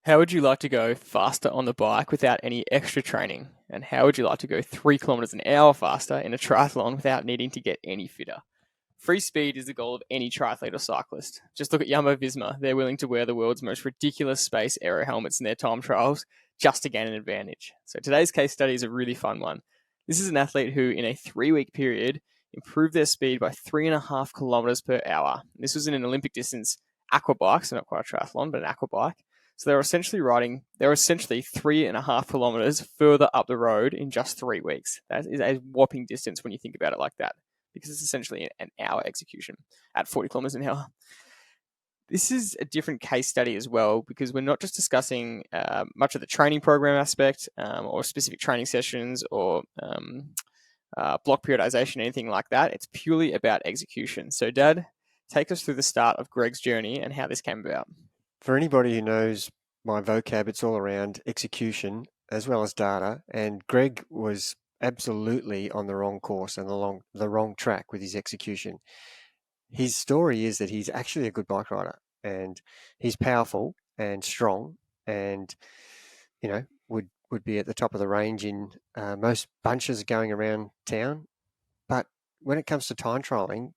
How would you like to go faster on the bike without any extra training? And how would you like to go 3 kilometers an hour faster in a triathlon without needing to get any fitter? Free speed is the goal of any triathlete or cyclist. Just look at Jumbo Visma. They're willing to wear the world's most ridiculous space aero helmets in their time trials just to gain an advantage. So today's case study is a really fun one. This is an athlete who, in a 3-week period, improved their speed by 3.5 kilometers per hour. This was in an Olympic distance aqua bike, so not quite a triathlon, but an aqua bike. So they were essentially 3.5 kilometers further up the road in just 3 weeks. That is a whopping distance when you think about it like that, because it's essentially an hour execution at 40 kilometers an hour. This is a different case study as well, because we're not just discussing much of the training program aspect or specific training sessions or block periodization, anything like that. It's purely about execution. So, Dad, take us through the start of Greg's journey and how this came about. For anybody who knows my vocab, it's all around execution as well as data. And Greg was absolutely on the wrong course and the wrong track with his execution. His story is that he's actually a good bike rider, and he's powerful and strong, and would be at the top of the range in most bunches going around town. But when it comes to time trialing,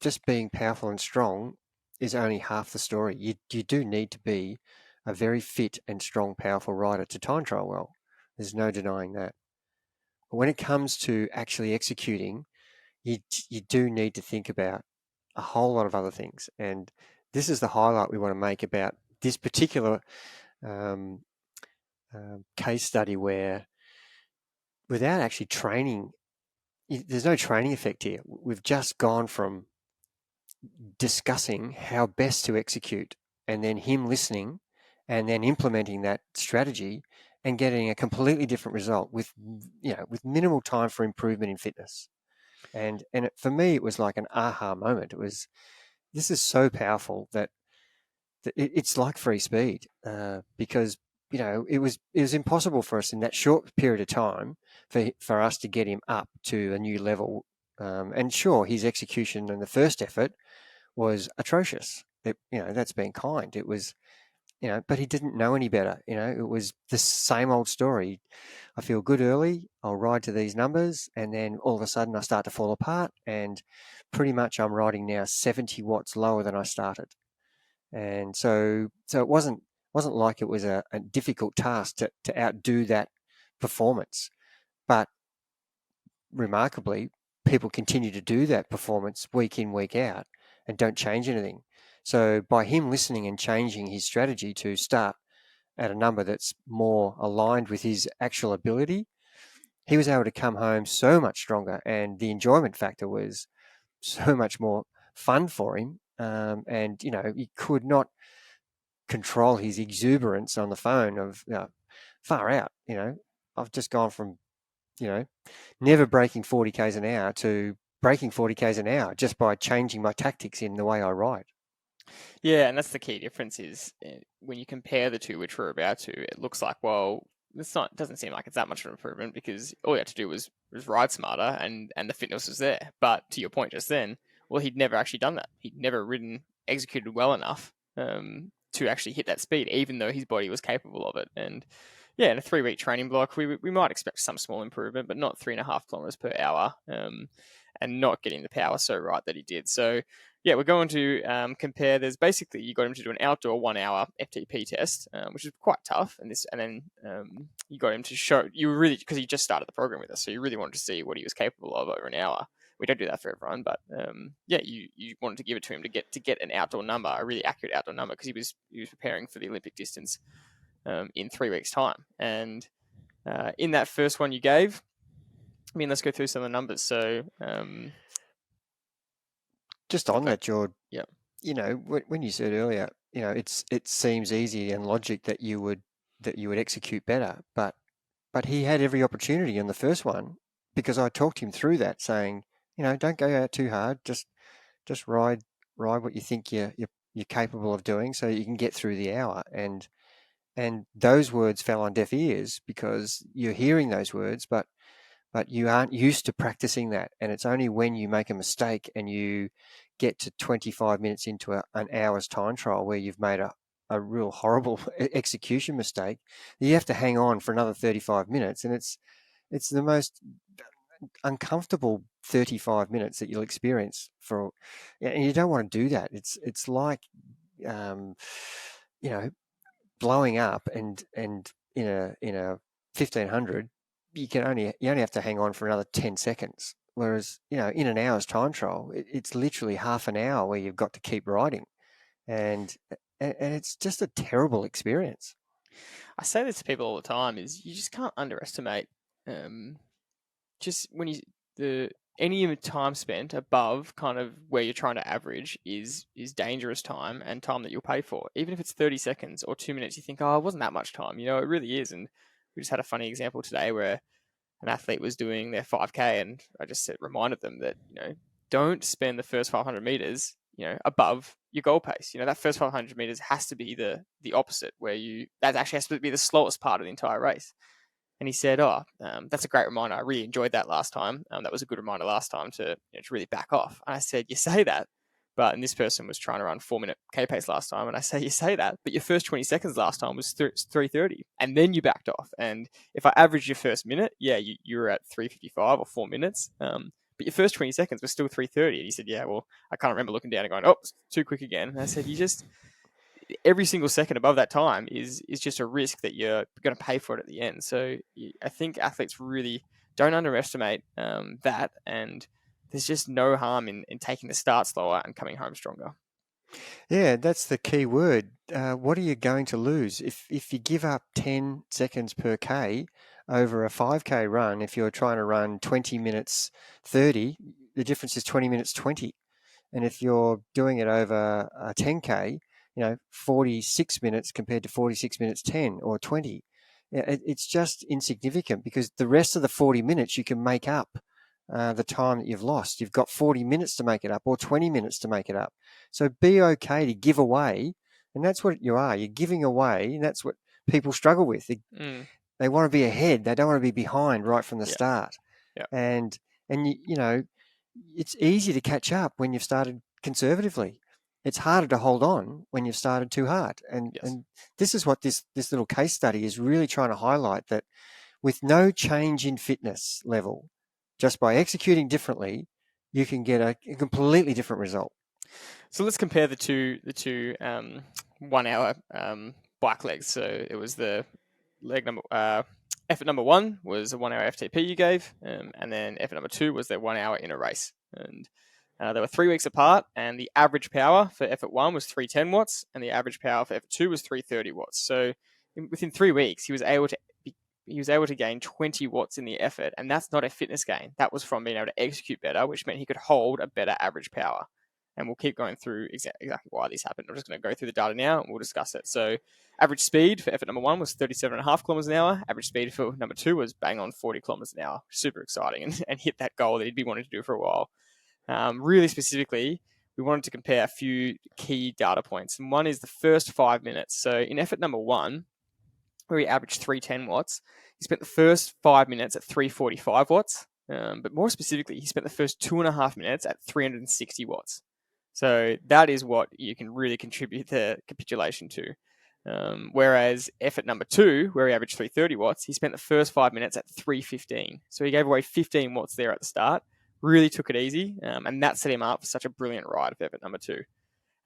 just being powerful and strong is only half the story. You do need to be a very fit and strong, powerful rider to time trial well. There's no denying that. But when it comes to actually executing, you do need to think about a whole lot of other things. And this is the highlight we want to make about this particular case study, where without actually training, there's no training effect here. We've just gone from discussing how best to execute, and then him listening and then implementing that strategy and getting a completely different result with minimal time for improvement in fitness. And for me, it was like an aha moment. This is so powerful that it's like free speed, because it was impossible for us in that short period of time for us to get him up to a new level. And sure, his execution in the first effort was atrocious. That's being kind. It was, but he didn't know any better. It was the same old story. I feel good early, I'll ride to these numbers, and then all of a sudden I start to fall apart, and pretty much I'm riding now 70 watts lower than I started. And so it wasn't like it was a difficult task to outdo that performance. But remarkably, people continue to do that performance week in, week out, and don't change anything. So by him listening and changing his strategy to start at a number that's more aligned with his actual ability, he was able to come home so much stronger, and the enjoyment factor was so much more fun for him. And he could not control his exuberance on the phone of far out. I've just gone from never breaking 40 k's an hour to breaking 40 k's an hour just by changing my tactics in the way I ride. Yeah, and that's the key difference is when you compare the two, which we're about to, it looks like, well, it doesn't seem like it's that much of an improvement, because all you had to do was ride smarter and the fitness was there. But to your point just then, well, he'd never actually done that. He'd never executed well enough to actually hit that speed, even though his body was capable of it. And yeah, in a 3-week training block, we might expect some small improvement, but not 3.5 kilometers per hour, and not getting the power so right that he did. So yeah, we're going to compare. There's basically, you got him to do an outdoor 1-hour FTP test, which is quite tough. And then you got him to show, because he just started the program with us, so you really wanted to see what he was capable of over an hour. We don't do that for everyone, but you wanted to give it to him to get an outdoor number, a really accurate outdoor number, because he was preparing for the Olympic distance in 3 weeks' time. And in that first one you gave, let's go through some of the numbers. So just on that, Jordy, yeah, when you said earlier, it seems easy and logic that you would execute better, but he had every opportunity in the first one, because I talked him through that, saying, don't go out too hard, just ride what you think you're capable of doing, so you can get through the hour. And those words fell on deaf ears, because you're hearing those words, but you aren't used to practicing that. And it's only when you make a mistake and you get to 25 minutes into an hour's time trial where you've made a real horrible execution mistake, you have to hang on for another 35 minutes, and it's the most uncomfortable 35 minutes that you'll experience and you don't want to do that. It's like, you know, blowing up and in a 1500, you only have to hang on for another 10 seconds. Whereas, in an hour's time trial, it's literally half an hour where you've got to keep riding, and it's just a terrible experience. I say this to people all the time: is you just can't underestimate just when any time spent above kind of where you're trying to average is dangerous time and time that you'll pay for. Even if it's 30 seconds or 2 minutes, you think, oh, it wasn't that much time. It really is. And we just had a funny example today where an athlete was doing their 5K, and I just reminded them that, don't spend the first 500 meters, above your goal pace. That first 500 meters has to be the opposite, where that actually has to be the slowest part of the entire race. And he said, that's a great reminder. I really enjoyed that last time. That was a good reminder last time to really back off. And I said, you say that, and this person was trying to run 4-minute K pace last time. And I say, you say that, but your first 20 seconds last time was 3:30, and then you backed off. And if I average your first minute, you were at 3:55 or 4 minutes. But your first 20 seconds was still 3:30. And he said, yeah, well, I can't remember looking down and going, it's too quick again. And I said, every single second above that time is just a risk that you're going to pay for it at the end. So I think athletes really don't underestimate that, and there's just no harm in taking the start slower and coming home stronger. Yeah, that's the key word. What are you going to lose if you give up 10 seconds per K over a 5K run? If you're trying to run 20 minutes 30, the difference is 20 minutes 20. And if you're doing it over a 10K, 46 minutes compared to 46 minutes 10 or 20. It's just insignificant, because the rest of the 40 minutes you can make up the time that you've lost. You've got 40 minutes to make it up, or 20 minutes to make it up. So be okay to give away, and that's what you are. You're giving away, and that's what people struggle with. They want to be ahead. They don't want to be behind right from the start. Yeah. And it's easy to catch up when you've started conservatively. It's harder to hold on when you've started too hard. And this is what this little case study is really trying to highlight, that with no change in fitness level, just by executing differently, you can get a completely different result. So let's compare the two 1 hour bike legs. So it was the effort number 1 was a 1 hour FTP you gave, and then effort number 2 was their 1 hour in a race. And they were 3 weeks apart, and the average power for effort 1 was 310 watts, and the average power for effort 2 was 330 watts. So within 3 weeks, he was able to gain 20 watts in the effort, and that's not a fitness gain. That was from being able to execute better, which meant he could hold a better average power. And we'll keep going through exactly why this happened. I'm just going to go through the data now, and we'll discuss it. So average speed for effort number 1 was 37.5 kilometers an hour. Average speed for number 2 was bang on 40 kilometers an hour. Super exciting, and hit that goal that he'd been wanting to do for a while. Really specifically, we wanted to compare a few key data points. And one is the first 5 minutes. So in effort number 1, where he averaged 310 watts, he spent the first 5 minutes at 345 watts. But more specifically, he spent the first 2.5 minutes at 360 watts. So that is what you can really contribute the capitulation to. Whereas effort number 2, where he averaged 330 watts, he spent the first 5 minutes at 315. So he gave away 15 watts there at the start, really took it easy, and that set him up for such a brilliant ride for effort number 2.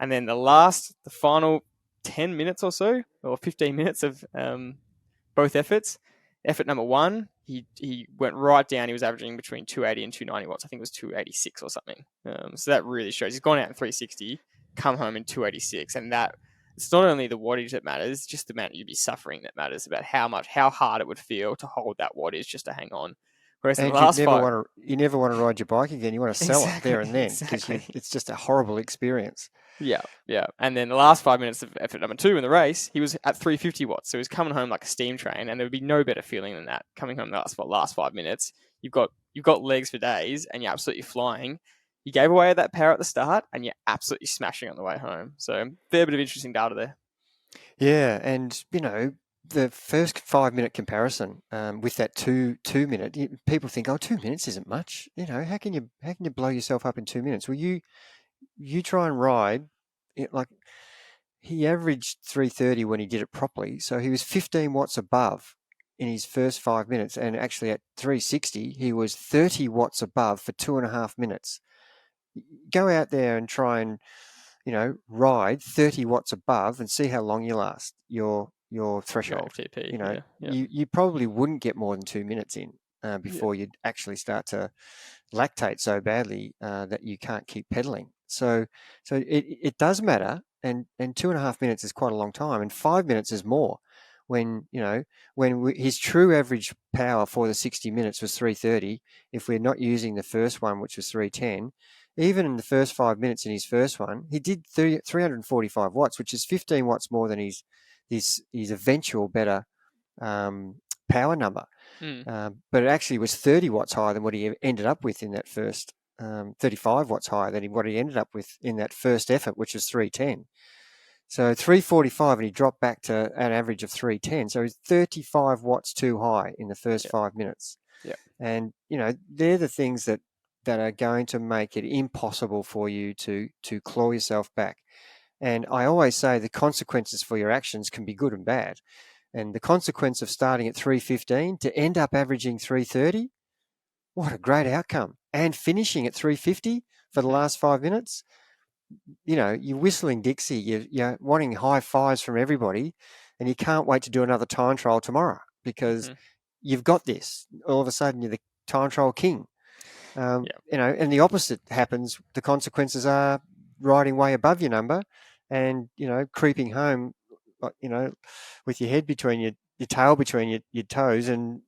And then the final 10 minutes or so, or 15 minutes of both efforts, effort number 1, he went right down. He was averaging between 280 and 290 watts. I think it was 286 or something. So that really shows he's gone out in 360, come home in 286, and that it's not only the wattage that matters, just the amount you'd be suffering that matters, about how hard it would feel to hold that wattage just to hang on. Whereas and in the last you never want to ride your bike again. You want to sell it there and then, because it's just a horrible experience. Yeah. And then the last 5 minutes of effort number 2 in the race, he was at 350 watts. So he was coming home like a steam train, and there would be no better feeling than that. Coming home the last 5 minutes, you've got legs for days, and you're absolutely flying. You gave away that power at the start, and you're absolutely smashing on the way home. So fair bit of interesting data there. Yeah, and the first 5 minute comparison with that two minute, people think, 2 minutes isn't much. How can you blow yourself up in 2 minutes? Well, you try and ride like he averaged 330 when he did it properly. So he was 15 watts above in his first 5 minutes. And actually at 360, he was 30 watts above for 2.5 minutes. Go out there and try and, ride 30 watts above and see how long you last your threshold. FTP, You probably wouldn't get more than 2 minutes in before you'd actually start to lactate so badly that you can't keep pedaling. So it does matter, and 2.5 minutes is quite a long time, and 5 minutes is more. When his true average power for the 60 minutes was 330, if we're not using the first one, which was 310, even in the first 5 minutes in his first one, he did 345 watts, which is 15 watts more than his eventual better power number. But it actually was 30 watts higher than what he ended up with in that first, 35 watts higher than what he ended up with in that first effort, which was 310. So 345, and he dropped back to an average of 310. So he's 35 watts too high in the first 5 minutes. Yeah. And, they're the things that are going to make it impossible for you to claw yourself back. And I always say the consequences for your actions can be good and bad. And the consequence of starting at 315 to end up averaging 330, what a great outcome. And finishing at 350 for the last 5 minutes, you're whistling Dixie, you're wanting high fives from everybody, and you can't wait to do another time trial tomorrow because you've got this. All of a sudden, you're the time trial king. And the opposite happens. The consequences are riding way above your number and, creeping home, with your head between your tail between your toes, and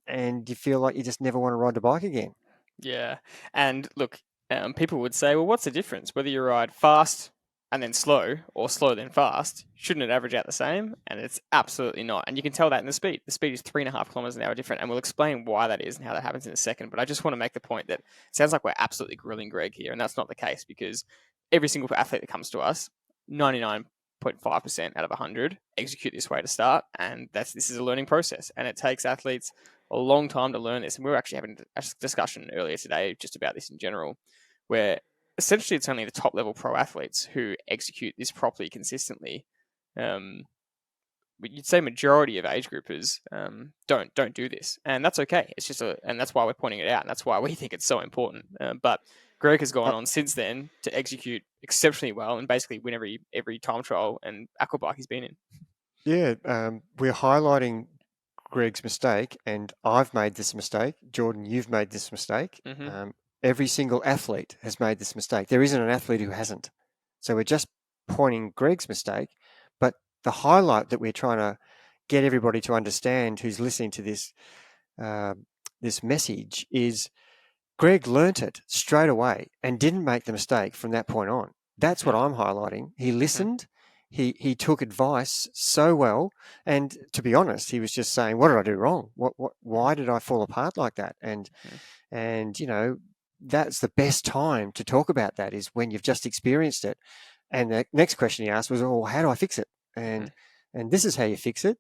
you feel like you just never want to ride the bike again. Yeah. And look, people would say, well, what's the difference? Whether you ride fast and then slow or slow then fast, shouldn't it average out the same? And it's absolutely not. And you can tell that in the speed. The speed is 3.5 kilometers an hour different. And we'll explain why that is and how that happens in a second. But I just want to make the point that it sounds like we're absolutely grilling Greg here. And that's not the case, because every single athlete that comes to us, 99.5% out of 100 execute this way to start. And this is a learning process. And it takes athletes a long time to learn this. And we were actually having a discussion earlier today just about this in general, where essentially it's only the top level pro athletes who execute this properly consistently. You'd say majority of age groupers don't do this, and that's okay. It's just and that's why we're pointing it out, and that's why we think it's so important. But Greg has gone on since then to execute exceptionally well and basically win every time trial and aquabike he's been in. Yeah, we're highlighting Greg's mistake, and I've made this mistake. Jordan, you've made this mistake. Every single athlete has made this mistake. There isn't an athlete who hasn't. So we're just pointing Greg's mistake, but the highlight that we're trying to get everybody to understand who's listening to this this message is Greg learnt it straight away and didn't make the mistake from that point on. That's what I'm highlighting. He listened. He took advice so well, and to be honest, he was just saying, "What did I do wrong? Why did I fall apart like that?" And that's the best time to talk about that, is when you've just experienced it. And the next question he asked was, "Oh, how do I fix it?" And this is how you fix it.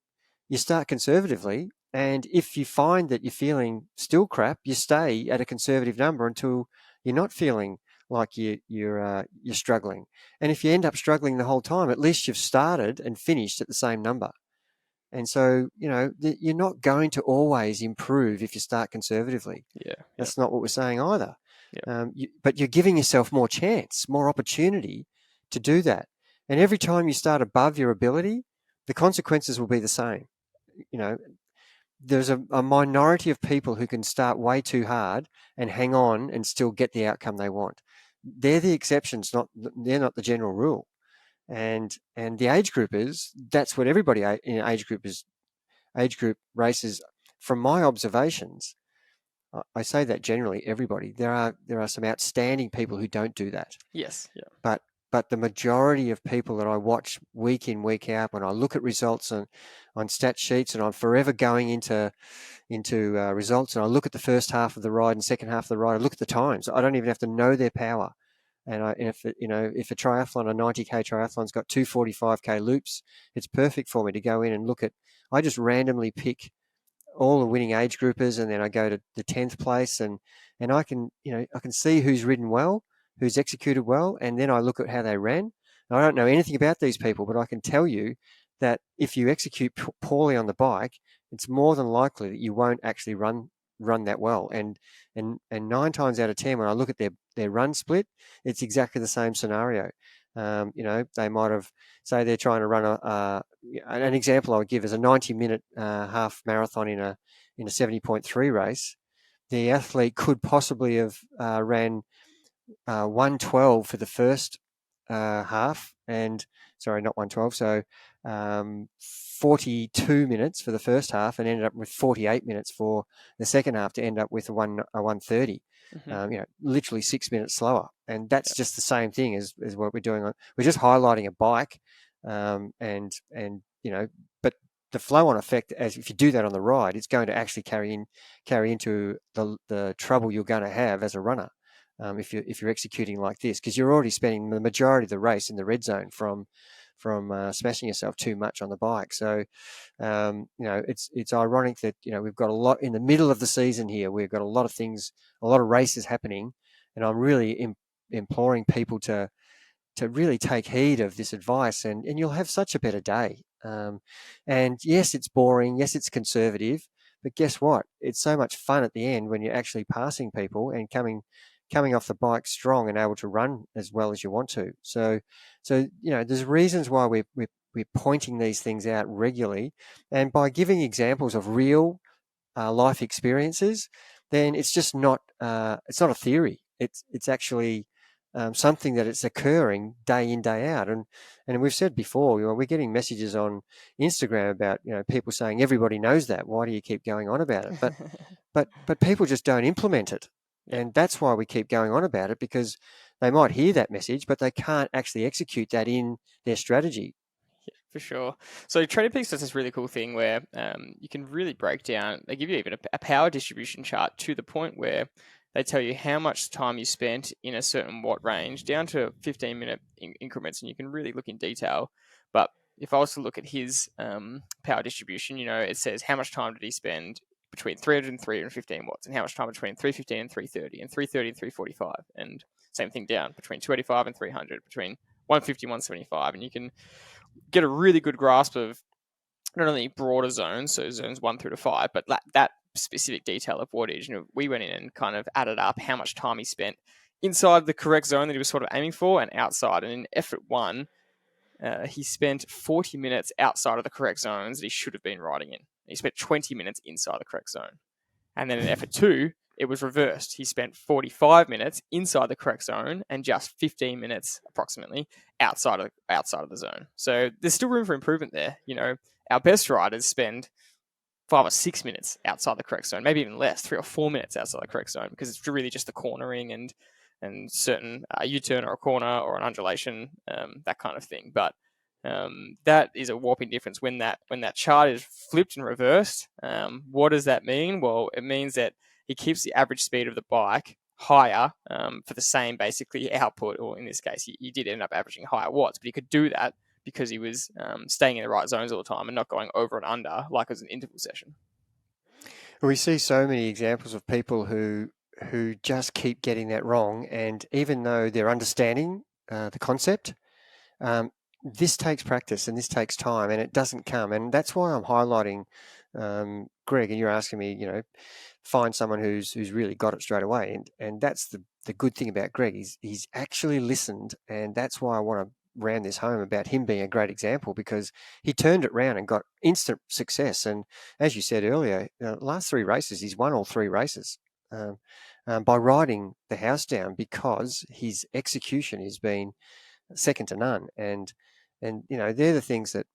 You start conservatively, and if you find that you're feeling still crap, you stay at a conservative number until you're not feeling like you're struggling. And if you end up struggling the whole time, at least you've started and finished at the same number. And so, you're not going to always improve if you start conservatively. That's not what we're saying either. But you're giving yourself more chance, more opportunity to do that. And every time you start above your ability, the consequences will be the same. There's a minority of people who can start way too hard and hang on and still get the outcome they want. They're the exceptions, they're not the general rule. And the age groupers, that's what everybody in age group races. From my observations, I say that generally everybody. There are some outstanding people who don't do that. Yes, yeah. But the majority of people that I watch week in, week out, when I look at results on stat sheets, and I'm forever going into results, and I look at the first half of the ride and second half of the ride, I look at the times. I don't even have to know their power. And if a triathlon, a 90K triathlon's got 245K loops, it's perfect for me to go in and look at. I just randomly pick all the winning age groupers, and then I go to the 10th place, and I can see who's ridden well, who's executed well, and then I look at how they ran. Now, I don't know anything about these people, but I can tell you that if you execute poorly on the bike, it's more than likely that you won't actually run that well. And 9 times out of 10, when I look at their run split, it's exactly the same scenario. They might have, say they're trying to run an example I would give is a 90-minute half marathon in a 70.3 race. The athlete could possibly have ran 112 for the first half, and sorry, not 112, so 42 minutes for the first half, and ended up with 48 minutes for the second half to end up with a 130. Literally 6 minutes slower, and that's just the same thing as what we're doing. We're just highlighting a bike, but the flow-on effect, as if you do that on the ride, it's going to actually carry into the trouble you're going to have as a runner. If you're executing like this, because you're already spending the majority of the race in the red zone from smashing yourself too much on the bike. So, it's ironic that we've got a lot in the middle of the season here. We've got a lot of things, a lot of races happening, and I'm really imploring people to really take heed of this advice, and you'll have such a better day. And yes, it's boring. Yes, it's conservative. But guess what? It's so much fun at the end when you're actually passing people and coming off the bike strong and able to run as well as you want to. So there's reasons why we're pointing these things out regularly, and by giving examples of real life experiences, then it's just not it's not a theory. It's actually something that it's occurring day in, day out. And we've said before, we're getting messages on Instagram about people saying everybody knows that. Why do you keep going on about it? But people just don't implement it. Yeah. And that's why we keep going on about it, because they might hear that message, but they can't actually execute that in their strategy. Yeah, for sure. So Training Peaks does this really cool thing where you can really break down, they give you even a power distribution chart to the point where they tell you how much time you spent in a certain watt range down to 15-minute increments, and you can really look in detail. But if I was to look at his power distribution, it says how much time did he spend between 300 and 315 watts, and how much time between 315 and 330, and 330 and 345, and same thing down between 285 and 300, between 150 and 175, and you can get a really good grasp of not only broader zones, so zones 1 through to 5, but that specific detail of wattage. We went in and kind of added up how much time he spent inside the correct zone that he was sort of aiming for and outside. And in effort 1, he spent 40 minutes outside of the correct zones that he should have been riding in. He spent 20 minutes inside the correct zone. And then in effort 2, it was reversed. He spent 45 minutes inside the correct zone and just 15 minutes approximately outside of the zone. So there's still room for improvement there. Our best riders spend 5 or 6 minutes outside the correct zone, maybe even less, 3 or 4 minutes outside the correct zone, because it's really just the cornering and certain U-turn or a corner or an undulation, that kind of thing. But that is a whopping difference when that chart is flipped and reversed. What does that mean? Well, it means that he keeps the average speed of the bike higher for the same basically output, or in this case, he did end up averaging higher watts, but he could do that because he was staying in the right zones all the time and not going over and under like it was an interval session. We see so many examples of people who just keep getting that wrong, and even though they're understanding the concept, this takes practice and this takes time, and it doesn't come. And that's why I'm highlighting Greg, and you're asking me, find someone who's really got it straight away. And that's the good thing about Greg. He's actually listened, and that's why I want to ram this home about him being a great example, because he turned it around and got instant success. And as you said earlier, last 3 races, he's won all 3 races by riding the house down, because his execution has been second to none. And they're the things that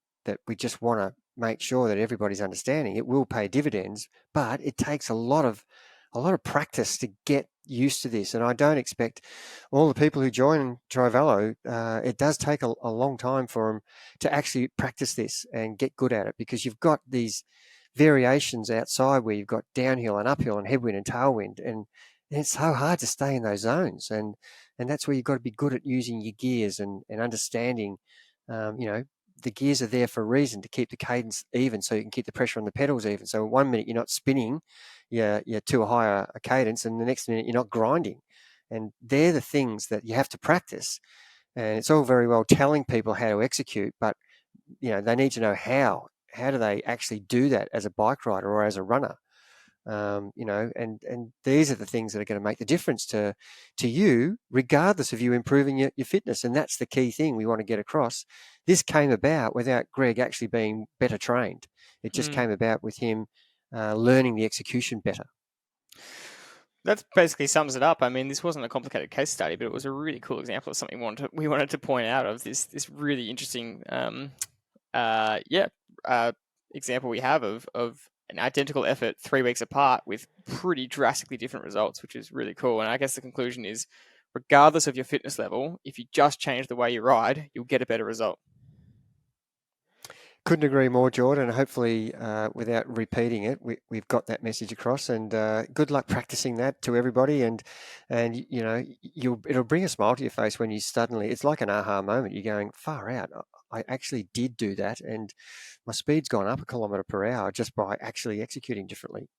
we just want to make sure that everybody's understanding. It will pay dividends, but it takes a lot of practice to get used to this. And I don't expect all the people who join Trivelo, it does take a long time for them to actually practice this and get good at it, because you've got these variations outside where you've got downhill and uphill and headwind and tailwind, and it's so hard to stay in those zones. And that's where you've got to be good at using your gears and understanding, the gears are there for a reason, to keep the cadence even, so you can keep the pressure on the pedals even. So 1 minute you're not spinning you're to a higher cadence, and the next minute you're not grinding. And they're the things that you have to practice. And it's all very well telling people how to execute, but they need to know how. How do they actually do that as a bike rider or as a runner? And these are the things that are going to make the difference to you, regardless of you improving your fitness. And that's the key thing we want to get across. This came about without Greg actually being better trained. It just came about with him learning the execution better. That basically sums it up. I mean, this wasn't a complicated case study, but it was a really cool example of something we wanted to point out of this really interesting, example we have of an identical effort 3 weeks apart with pretty drastically different results, which is really cool. And I guess the conclusion is, regardless of your fitness level, if you just change the way you ride, you'll get a better result. Couldn't agree more, Jordan. And hopefully, without repeating it, we've got that message across. And good luck practicing that to everybody. And it'll bring a smile to your face when you suddenly, it's like an aha moment. You're going, far out. I actually did do that, and my speed's gone up 1 kilometre per hour just by actually executing differently.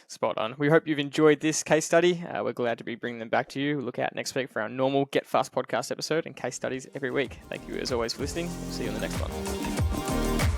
Spot on. We hope you've enjoyed this case study. We're glad to be bringing them back to you. Look out next week for our normal Get Fast podcast episode and case studies every week. Thank you as always for listening. We'll see you on the next one.